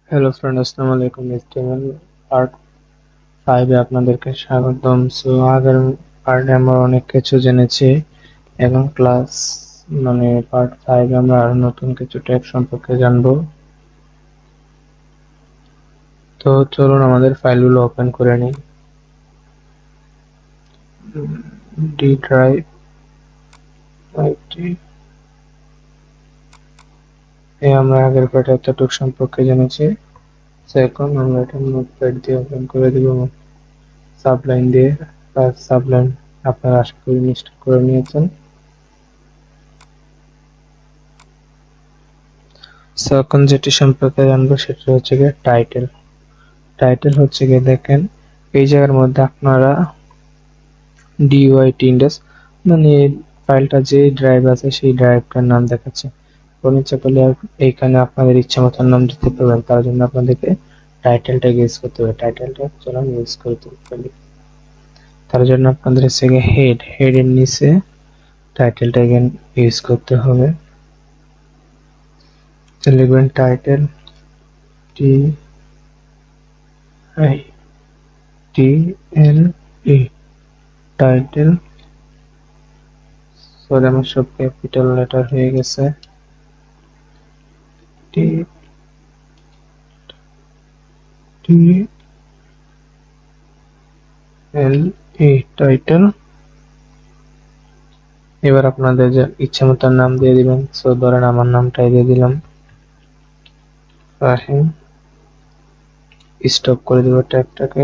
Hello friend, আসসালামু আলাইকুম। HTML part 5 এ আপনাদেরকে স্বাগতম। সো আগের পার্টে আমরা অনেক কিছু জেনেছি এবং ক্লাস পার্ট 5 এ আমরা আরো নতুন কিছু ট্যাগ সম্পর্কে জানবো। তো চলুন আমাদের ফাইলগুলো ওপেন করে নিই। ডি ড্রাইভ এ আমরা আগের পার্টে এতটুকু সম্পর্কে জেনেছি। তো এখন আমরা এটা নোটপ্যাড দিয়ে ওপেন করে দিব, সাবলাইন দিয়ে। সাবলাইন আপনারা আশা করি ইনস্টল করে নিয়েছেন। সো এখন যেটি সম্পর্কে জানবো সেটা হচ্ছে গিয়ে টাইটেল। টাইটেল হচ্ছে গিয়ে দেখেন এই জায়গার মধ্যে আপনারা ডিওয়াইটি ইন্ডেক্স মানে ফাইলটা যে ড্রাইভ আছে সেই ড্রাইভটার নাম দেখাচ্ছে। কোন ইচ্ছা করলে এইখানে আপনাদের ইচ্ছা মতন নাম দিতে পারবেন, তার জন্য আপনাদেরকে টাইটেলটা ইউজ করতে হবে। টাইটেলটা চলুন ইউজ করতে পারি। তার জন্য আপনাদের হচ্ছে গিয়ে হেড এর নিচে টাইটেলটা ইউজ করতে হবে। তো লিখবেন title, T I T L E, title. Sorry, আমার সব ক্যাপিটাল লেটার হয়ে গেছে। টি টি এল ই, টাইটেল। এবার আপনাদের যে ইচ্ছা মতো নাম দিয়ে দিবেন। সো ধরেন আমার নামটাই দিয়ে দিলাম রাহিম। স্টপ করে দিব ট্যাগটাকে।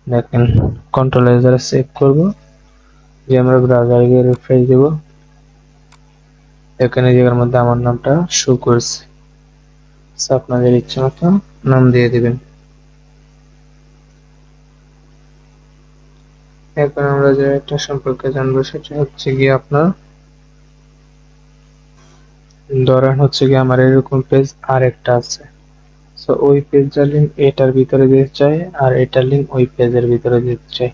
দেখেন কন্ট্রোল এস দ্বারা সেভ করব, যে আমরা ব্রাউজারে গিয়ে রিফ্রেশ দিব। এখানে জায়গার মধ্যে আমার নামটা শো করছে। সো আপনাদের ইচ্ছা মতো নাম দিয়ে দিবেন। এখন আমরা যে একটা সম্পর্কে জানবো সেটা হচ্ছে গিয়ে আপনার ধরেন হচ্ছে গিয়ে আমার এরকম পেজ আর একটা আছে। সো ওই পেজটার লিঙ্ক এটার ভিতরে দিতে চাই আর এটার লিঙ্ক ওই পেজের ভিতরে দিতে চাই।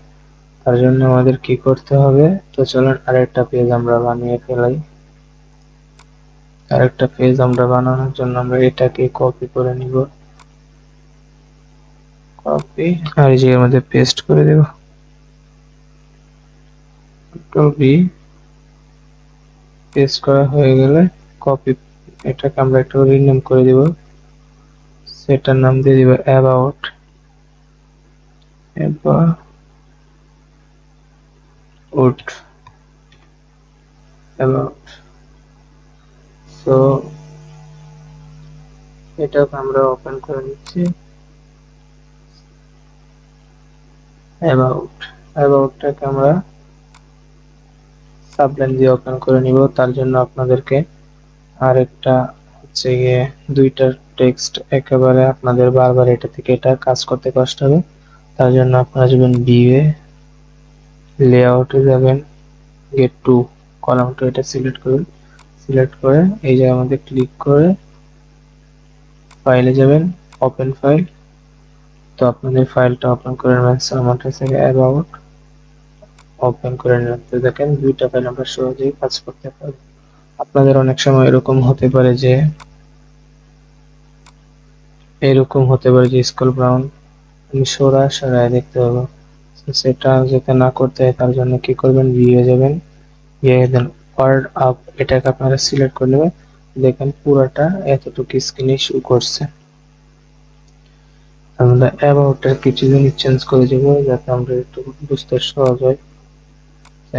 তার জন্য আমাদের কি করতে হবে? তো চলুন আরেকটা পেজ আমরা বানিয়ে ফেলাই। আরেকটা পেজ আমরা বানানোর জন্য আমরা এটাকে কপি করে নিব, কপি, আর এই জায়গার মধ্যে পেস্ট করে দেব। কপি পেস্ট করা হয়ে গেলে কপি, এটাকে আমরা একটু রিনেম করে দিব। সেটার নাম দিয়ে দিব অ্যাবাউট, অ্যাবাউট, অ্যাবাউট। সো এটাকে আমরা ওপেন করে নিচ্ছি। অ্যাবাউট, অ্যাবাউটটাকে আমরা সাবলাইন দিয়ে ওপেন করে নিব। তার জন্য আপনাদেরকে আরেকটা হচ্ছে গিয়ে দুইটা টেক্সট একেবারে আপনাদের বারবার এটা থেকে এটা কাজ করতে কষ্ট হবে। তার জন্য আপনারা যাবেন ভিউয়ে, লেআউটে যাবেন, গেট টু, কলাম টু, এটা সিলেক্ট করুন। সিলেক্ট করে এই জায়গার মধ্যে ক্লিক করে ফাইলে যাবেন, ওপেন ফাইল। তো আপনাদের ফাইলটা ওপেন করে নেবেন। আমার কাছে অ্যাবাউট ওপেন করে নিলাম। তো দেখেন দুইটা ফাইল আমরা সহজেই কাজ করতে পারবো। আপনাদের অনেক সময় এরকম হতে পারে যে স্কুল ব্রাউন আমি সরায় দেখতে পাবো। তো সেটা যাতে না করতে হয় তার জন্য কি করবেন, ভিউয়ে যাবেন, দেন ওয়ার্ড আপ, এটাকে আপনারা সিলেক্ট করে নেবেন। দেখেন পুরোটা এতটুকু স্ক্রিনে শো করছে। আমরা অ্যাবাউট এর কিছু জিনিস চেঞ্জ করে দেব যাতে আমরা একটু বুঝতে সহজ হয়।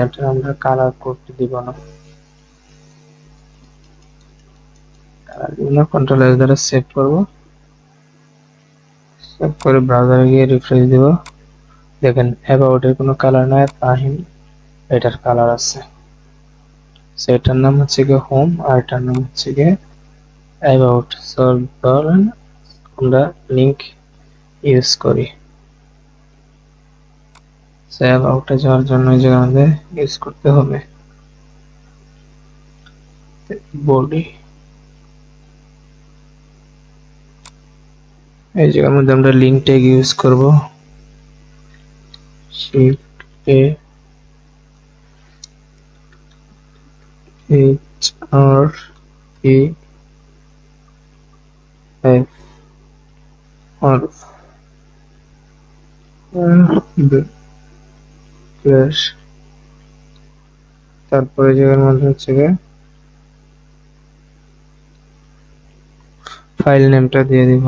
এটা আমরা কালার করতে দিব না, কালার দিব না, কন্ট্রোল এস দ্বারা সেভ করব। সেভ করে ব্রাউজারে গিয়ে রিফ্রেশ দিব। দেখেন অ্যাবাউট এর কোনো কালার নাই, ফাহিম এটার কালার আছে। সেটার নাম হচ্ছে গিয়ে হোম আর এটার নাম হচ্ছে গিয়ে অ্যাবাউট। সো ধরেন আমরা লিংক ইউজ করি। সো অ্যাবাউটে যাওয়ার জন্য এই জায়গার মধ্যে ইউজ করতে হবে বডি। এই জায়গার মধ্যে আমরা লিংক ট্যাগ ইউজ করব, shift A H R E F or flash, তারপরে জায়গার মধ্যে হচ্ছে গিয়ে ফাইল নেমটা দিয়ে দিব।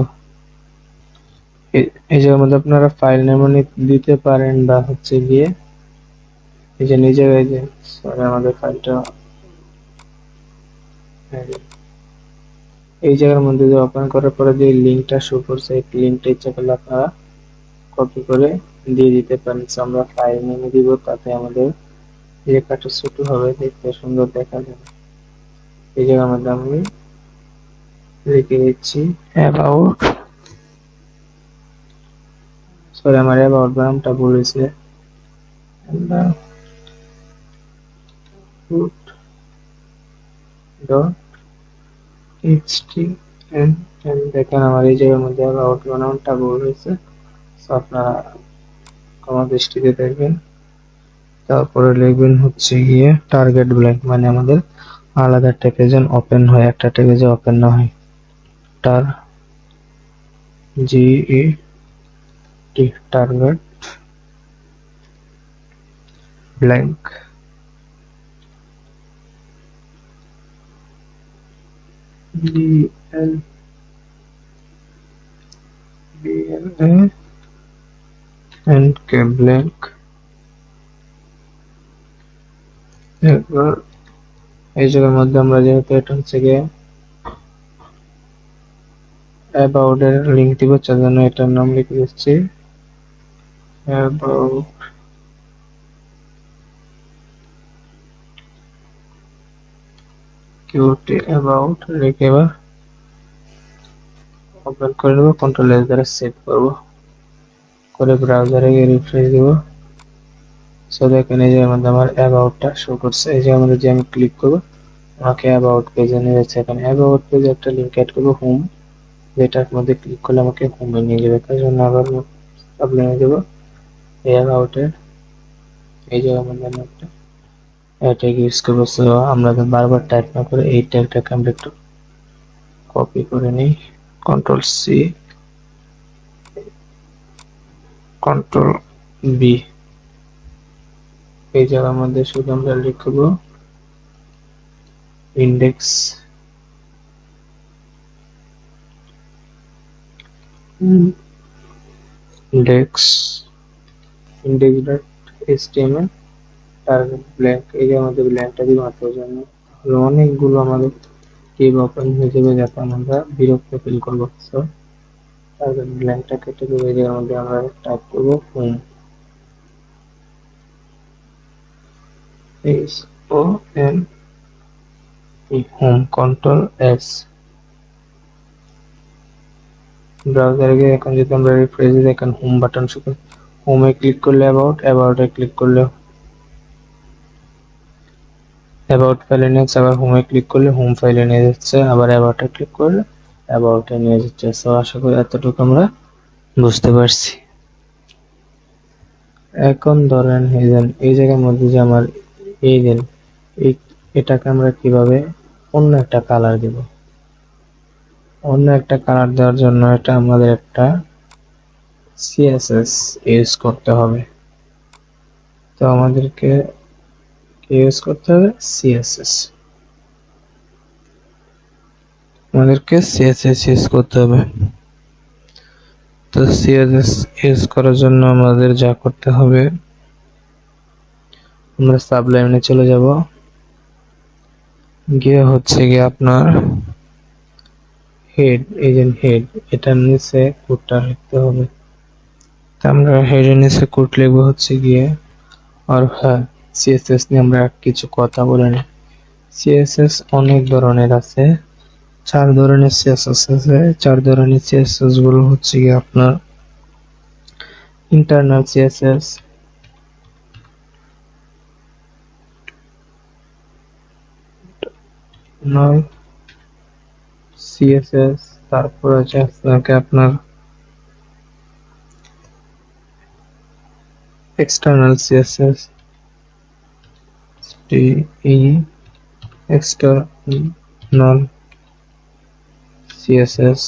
এই জায়গার মধ্যে আপনারা ফাইল নেমও দিতে পারেন, বা হচ্ছে গিয়ে এই যে নিজের এই যে সরি আমাদের ফাইলটা এই জায়গার মধ্যে যে ওপেন করার পরে যে লিঙ্কটা শো করছে, এই লিঙ্কটা ইচ্ছা করলে আপনারা কপি করে দিয়ে দিতে পারেন। আমরা ফাইল নেমে দিব, তাতে আমাদের লেখাটা ছোট হবে, দেখতে সুন্দর দেখা যাবে। এই জায়গার মধ্যে আমি লিখে দিচ্ছি অ্যাবাউট, সরি আমার অ্যাবাউট নামটা ভুল হয়েছে, দেখেন আমার এই জায়গার মধ্যে অ্যাবাউট নামটা ভুল হয়েছে, আপনারা ক্ষমা দৃষ্টিতে দেখবেন। তারপরে লিখবেন হচ্ছে গিয়ে টার্গেট ব্ল্যাঙ্ক, মানে আমাদের আলাদা ট্যাবে যেন ওপেন হয়, একটা ট্যাবে যে ওপেন না হয়। টার G E T target blank, B L B L A N K blank. এরপর এই জায়গার মধ্যে আমরা যেহেতু এটা হচ্ছে গিয়ে অ্যাবাউট এর লিঙ্ক দিব, তার জন্য এটার নাম লিখে দিচ্ছি অ্যাবাউট কিউটি অ্যাবাউট লিখে এবার ওপেন করে নেব, কন্ট্রোল এস দ্বারা সেভ করব, করে ব্রাউজারে গিয়ে রিফ্রেশ দিব। সো দেখেন এই জায়গার মধ্যে আমার অ্যাবাউটটা শো করছে। এই জায়গার মধ্যে যে আমি ক্লিক করব আমাকে অ্যাবাউট পেজে নিয়ে যাচ্ছে। এখানে অ্যাবাউট পেজে একটা লিঙ্ক অ্যাড করব হোম, যেটার মধ্যে ক্লিক করলে আমাকে হোমে নিয়ে যাবে। তার জন্য আবার নিয়ে যাব এই অ্যাবাউটের এই জায়গার মধ্যে আমি একটা ট্যাগ ইউজ করবো। সো আমরা বারবার টাইপ না করে এই ট্যাগটাকে আমরা একটু কপি করে নিই, কন্ট্রোল সি কন্ট্রোল বি। এই জায়গার মধ্যে শুধু আমরা লিখব index index index dot HTML target blank. এই যে আমাদের ব্ল্যাঙ্কটা দিব মাত্র জন্য অনেকগুলো আমাদের টেব ওপেন হয়ে যাবে, যাতে আমরা বিরক্ত ফিল করবো। সো টার্গেট ব্ল্যাঙ্কটা কেটে দেবো। এই জায়গার মধ্যে আমরা টাইপ করবো home, H O M home, control S. ব্রাউজারে গিয়ে এখন যদি আমরা রিফ্রেশ দিই, দেখেন হোম বাটন শুধু, হোমে ক্লিক করলে অ্যাবাউট, অ্যাবাউটে ক্লিক করলে অ্যাবাউট ফাইলে নিয়ে যাচ্ছে, আবার হোমে ক্লিক করলে হোম ফাইলে নিয়ে যাচ্ছে, আবার অ্যাবাউটে ক্লিক করলে অ্যাবাউটে নিয়ে যাচ্ছে। সো আশা করি এতটুকু আমরা বুঝতে পারছি। এখন ধরেন এই জায়গার মধ্যে যে আমার এই দিন এটাকে আমরা কিভাবে অন্য একটা কালার দিব। অন্য একটা কালার দেওয়ার জন্য এটা আমাদের একটা সিএসএস ইউজ করতে হবে। তো আমাদেরকে ইউজ করতে হবে সিএসএস, ইউজ করতে হবে। তো সিএসএস ইউজ করার জন্য আমাদের যা করতে হবে, আমরা সাবলাইনে চলে যাব, গিয়ে হচ্ছে গিয়ে আপনার হেড, এজেন্ট হেড, এটার নিচে কোডটা লিখতে হবে। তো আমরা হেডের নিচে কোড লিখবো হচ্ছে গিয়ে, আর হ্যাঁ সিএসএস নিয়ে আমরা কিছু কথা বলে নিই। সিএসএস অনেক ধরনের আছে, 4 ধরনের সিএসএস আছে। 4 ধরনের সিএসএস গুলো হচ্ছে গিয়ে আপনার ইন্টারনাল সিএসএস, নয় সিএসএস, তারপর আছে আপনাকে আপনার এক্সটার্নাল সিএসএস, ই এক্সটার্নাল সিএসএস,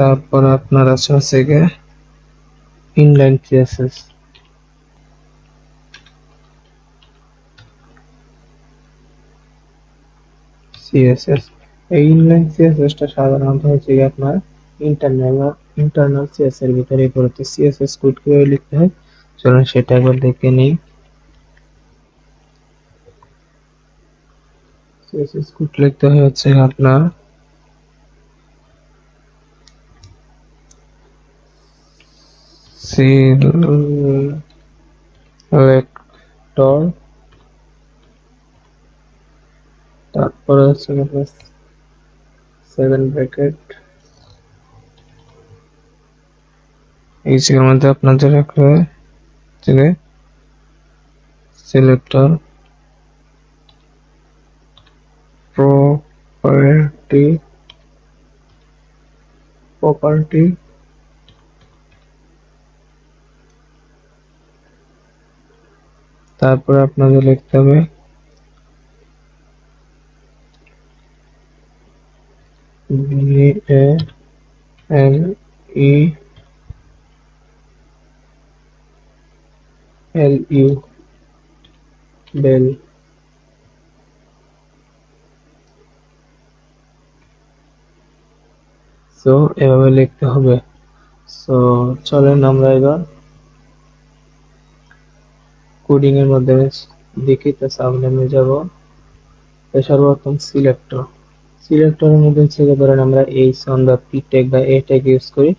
তারপর আপনার আছে গিয়ে ইনলাইন সিএসএস। সিএসএস এই ইনলাইন সিএসএস টা সাধারণত হচ্ছে গিয়ে আপনার ইন্টারনাল ইন্টারনাল সিএস এর ভিতরে পড়তে। সিএসএস কোড কিভাবে লিখতে হয় চলুন সেটা একবার দেখে নিই। সিএসএস কোড লিখতে হয় হচ্ছে আপনার সিলেক্টর, তারপরে হচ্ছে আপনার 7 ব্র্যাকেট, এই জায়গার মধ্যে আপনাদের রাখবে যে সিলেক্টর প্রপার্টি প্রপার্টি তারপরে আপনাদের লিখতে হবে BALELU বেল। সো এভাবে লিখতে হবে। সো চলেন আমরা এবার কোডিং এর মধ্যে দেখি। তো সামনে যাব। তো সর্বপ্রথম সিলেক্টর, সিলেক্টরের মধ্যে হচ্ছে ধরেন আমরা এইচ অন বা পি ট্যাগ বা এ ট্যাগ ইউজ করি,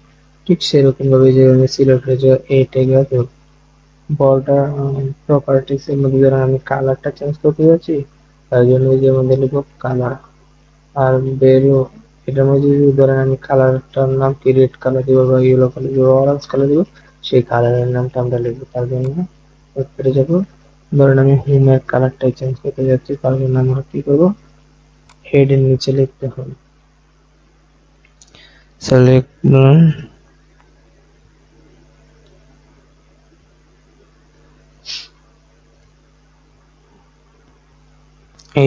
ঠিক সেরকম ভাবে যে আমি সিলেক্টরে যে এ ট্যাগ আছে বর্ডার প্রপার্টিস এর মধ্যে ধরেন আমি কালারটা চেঞ্জ করতে যাচ্ছি, তার জন্য এই যে আমাদের লিখব কালার। আর বেরো এটার মধ্যে যদি ধরেন আমি কালারটার নাম কি রেড কালার দিব বা ইয়েলো কালার দিব অরেঞ্জ কালার দিব, সেই কালারের নামটা আমরা লিখবো। তার জন্য করে যাব। ধরেন আমি হোমের কালারটাই চেঞ্জ করতে যাচ্ছি, তার জন্য আমরা কি করবো হেড এর নিচে লিখতে হবে select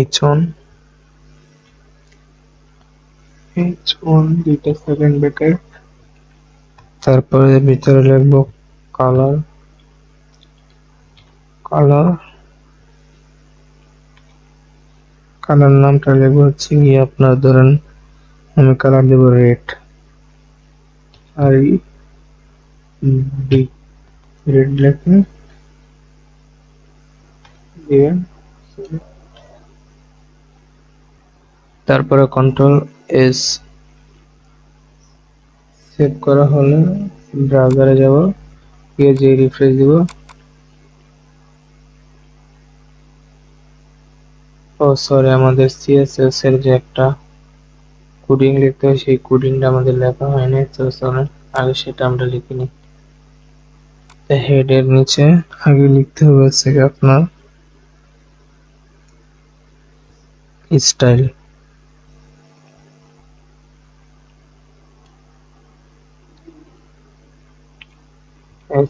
H1 H1 দুইটা 7 ব্র্যাকেট, তারপরে ভিতরে লিখবো কালার কালার কালার নামটা লিখবো হচ্ছে গিয়ে আপনার ধরেন আমি কালার দেবো রেড, আর ডি রেড লিখে দিয়ে তারপরে কন্ট্রোল S। সেভ করা হলে ব্রাউজারে যাব, গিয়ে যে রিফ্রেশ দিব। ও সরি, আমাদের সিএসএস এর যে একটা কোডিং লিখতে হয় সেই কোডিংটা আমাদের লেখা হয়নি। তো চলেন আগে সেটা আমরা লিখে নিই। হেড এর নিচে আগে লিখতে হবে হচ্ছে আপনার স্টাইল,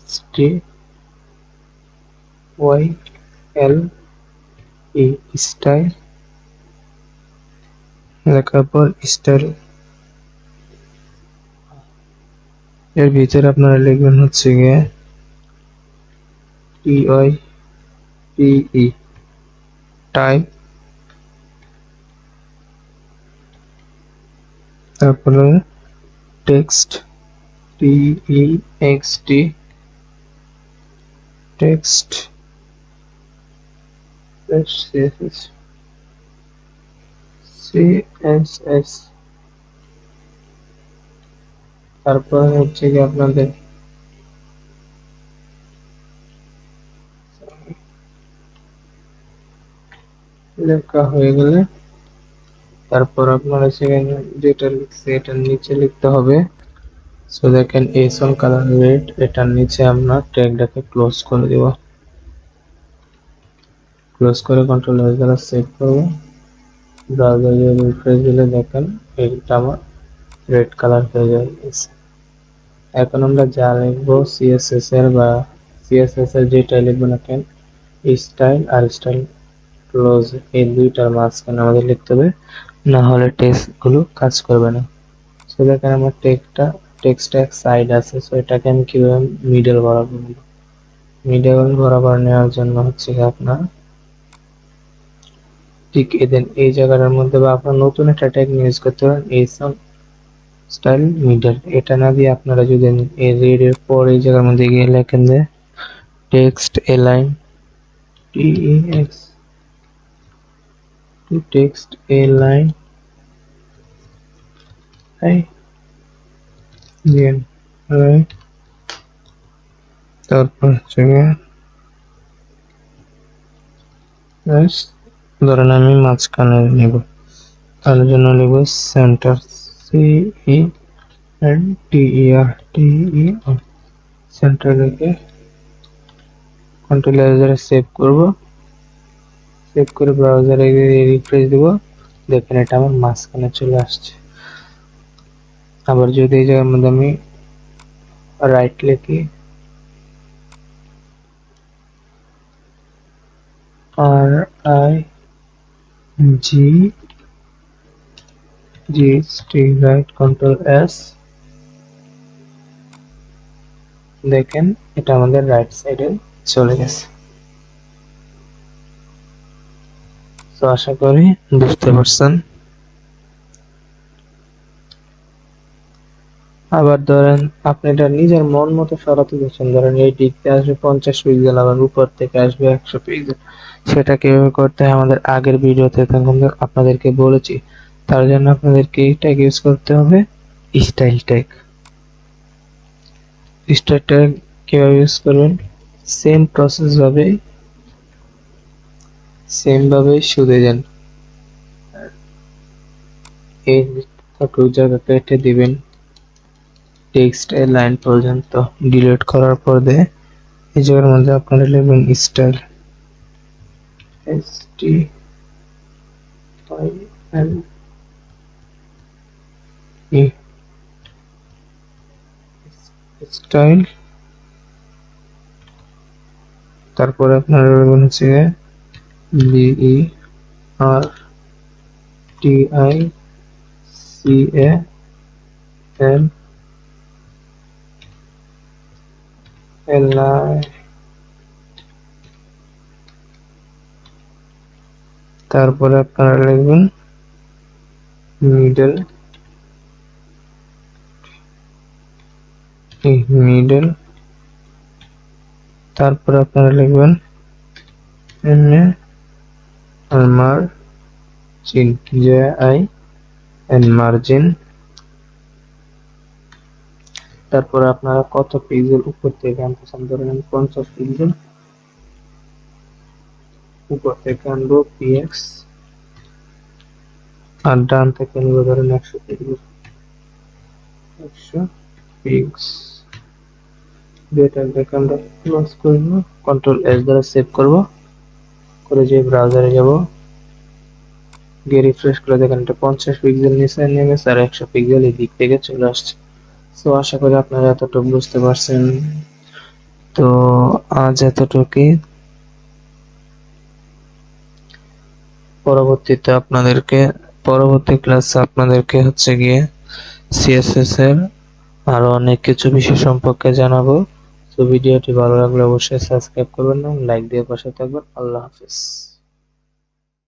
STYLE স্টাইল। লেখার পর স্টাইল এর ভিতরে আপনারা লিখবেন হচ্ছে গিয়ে TYPE টাইপ, তারপরে টেক্সট TEXT টেক্সট CSS। তারপরে হচ্ছে কি আপনাদের লেখা হয়ে গেলে তারপর আপনারা সেখানে যেটা লিখছে এটার নিচে লিখতে হবে। সো দেখেন এইচন কালার রেড, এটার নিচে আমরা ট্যাগটাকে ক্লোজ করে দেব। ক্লোজ করে কন্ট্রোল S দ্বারা সেভ করব। ব্রাউজারে রিফ্রেশ দিলে দেখেন এটা আমার রেড কালার হয়ে গেছে। এখন আমরা যা লিখবো সিএসএস এর বা সিএসএস এর যেটাই লিখবো না কেন স্টাইল আর স্টাইল ক্লোজ এই দুইটার মাঝখানে আমাদের লিখতে হবে, না হলে টেক্সট গুলো কাজ করবে না। সো দেখেন আমার টেক্সটটা এক সাইড আছে, সো এটাকে আমি কিভাবে মিডল বরাবর নেব। মিডল বরাবর নেওয়ার জন্য হচ্ছে কি আপনার ঠিক এই জায়গাটার মধ্যে বা আপনার নতুন একটা ট্যাগ ইউজ করতে পারেন, এসএম স্টাইল মিডল। এটা না দিয়ে আপনারা যদি এই রেড এর পর এই জায়গার মধ্যে গিয়ে লেখেন যে text align text to text align right, তারপর হচ্ছে ধরেন আমি মাঝখানে নেব, তার জন্য লিখব সেন্টার, CENTER সেন্টার লিখে কন্ট্রোল এস ধরে সেভ করব। সেভ করে ব্রাউজারে গিয়ে রিফ্রেশ দিব, দেখেন এটা আমার মাঝখানে চলে আসছে। আবার যদি এই জায়গার মধ্যে আমি রাইট লিখি, RIGGST রাইট, কন্ট্রোল এস, দেখেন এটা আমাদের রাইট সাইডে চলে গেছে। তো আশা করি বুঝতে পারছেন। আবার ধরেন আপনি এটা নিজের মন মতো সরাতে যাচ্ছেন, ধরেন এই দিক থেকে আসবে 50 পিক্সেল, আবার উপর থেকে আসবে 100 পিক্সেল, সেটা কিভাবে করতে হয় আমাদের আগের ভিডিওতে আপনাদেরকে বলেছি। তার জন্য আপনাদেরকে এই ট্যাগ ইউজ করতে হবে, স্টাইল ট্যাগ। স্টাইল ট্যাগ কিভাবে ইউজ করবেন, সেম প্রসেস ভাবে শুধু যান এই জায়গা কেটে দিবেন, টেক্সট এর লাইন পর্যন্ত ডিলিট করার পর এই জায়গার মধ্যে আপনারা লিখবেন স্টাইল, STILE স্টাইল। তারপরে আপনারা লিখবেন হচ্ছে BERTICAL, তারপরে আপনারা লিখবেন মিডল, তারপরে আপনারা লিখবেন মার্জিন, মার্জিন। তারপরে আপনারা কত পিক্সেল উপর থেকে আনতেছেন, ধরেন আমি 50 পিক্সেল উপর থেকে আনবো PX, আর ডান থেকে নিব ধরেন 100 পিক্সেল, 100 পিক্স। ডেটাটাকে আমরা ক্লোজ করব, কন্ট্রোল এস দ্বারা সেভ করব, করে যে ব্রাউজারে যাব, গিয়ে রিফ্রেশ করে দেখেন এটা 50 পিক্সেল নিচে নিয়ে গেছে আর 100 পিক্সেল এই দিক থেকে চলে আসছে। তো আশা করি আপনারা এতটুকু বুঝতে পারছেন। তো আজ এতটুকুই, পরবর্তী ক্লাসে আপনাদেরকে হচ্ছে গিয়ে CSS এর আরো অনেক কিছু বিষয় সম্পর্কে জানাবো। তো ভিডিওটি ভালো লাগলে অবশ্যই সাবস্ক্রাইব করবেন এবং লাইক দিয়ে পাশে থাকবেন। আল্লাহ হাফেজ।